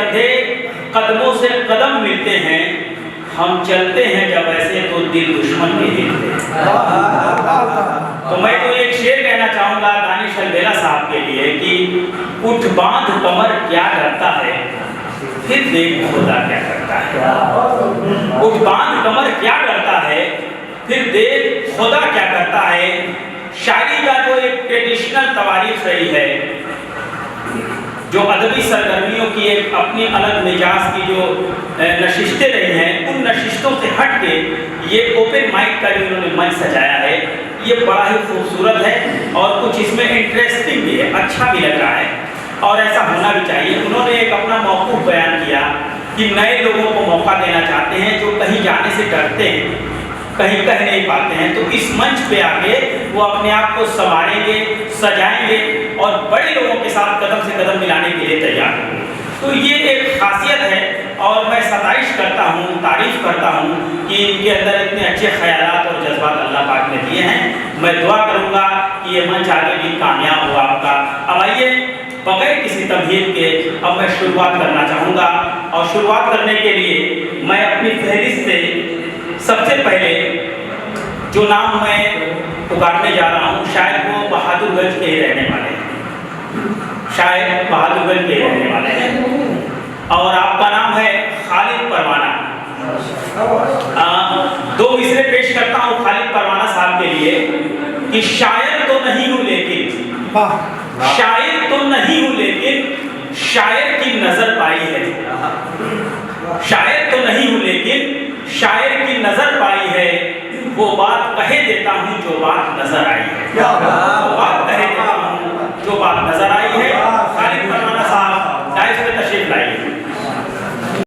कंधे कदमों से कदम मिलते हैं, हम चलते हैं जब ऐसे तो दिल दुश्मन के हिलते हैं। तो मैं तो एक शेर कहना चाहूँगा दानिश अलवेला साहब के लिए कि उठ बांध कमर क्या डरता है, फिर देख खुदा क्या करता है। उठ बांध कमर क्या डरता है, फिर देख खुदा क्या करता है। शायरी का जो एक ट्रेडिशनल तवारीख रही है, जो अदबी सरगर्मियों की एक अपनी अलग मिजाज की जो नशिस्तें रही हैं, उन नशिस्तों से हट के ये ओपन माइक का जो इन्होंने मंच सजाया है, ये बड़ा ही खूबसूरत है और कुछ इसमें इंटरेस्टिंग भी है, अच्छा भी लग रहा है और ऐसा होना भी चाहिए। उन्होंने एक अपना मौक़ूफ़ बयान किया कि नए लोगों को मौका देना चाहते हैं जो कहीं जाने से डरते हैं, कहीं कह नहीं पाते हैं, तो इस मंच पे आके वो अपने आप को संवारेंगे, सजाएंगे और बड़े लोगों के साथ कदम से कदम मिलाने के लिए तैयार होंगे। तो ये एक खासियत है और मैं सताइश करता हूँ, तारीफ करता हूँ कि इनके अंदर इतने अच्छे ख्यालात और जज्बात अल्लाह पाक ने दिए हैं। मैं दुआ करूँगा कि ये मंच आगे भी कामयाब हो आपका। अब आइए बगैर किसी तमहीद के अब मैं शुरुआत करना चाहूँगा और शुरुआत करने के लिए मैं अपनी फहरिस्त से सबसे पहले जो नाम मैं पुकारने जा रहा हूँ, शायद वो बहादुरगंज के रहने वाले हैं, शायद बहादुरगंज के रहने वाले हैं और आपका नाम है खालिद परवाना। दो मिसरे पेश करता हूँ खालिद परवाना साहब के लिए कि शायर तो नहीं हूँ लेकिन, शायर तो नहीं हूँ लेकिन शायर की नजर पाई है। शायर तो नहीं हूँ लेकिन शायर की नजर पाई है, वो बात कहे देता हूँ जो बात नजर आई है। वो बात कहे देता हूँ जो बात नजर आई है।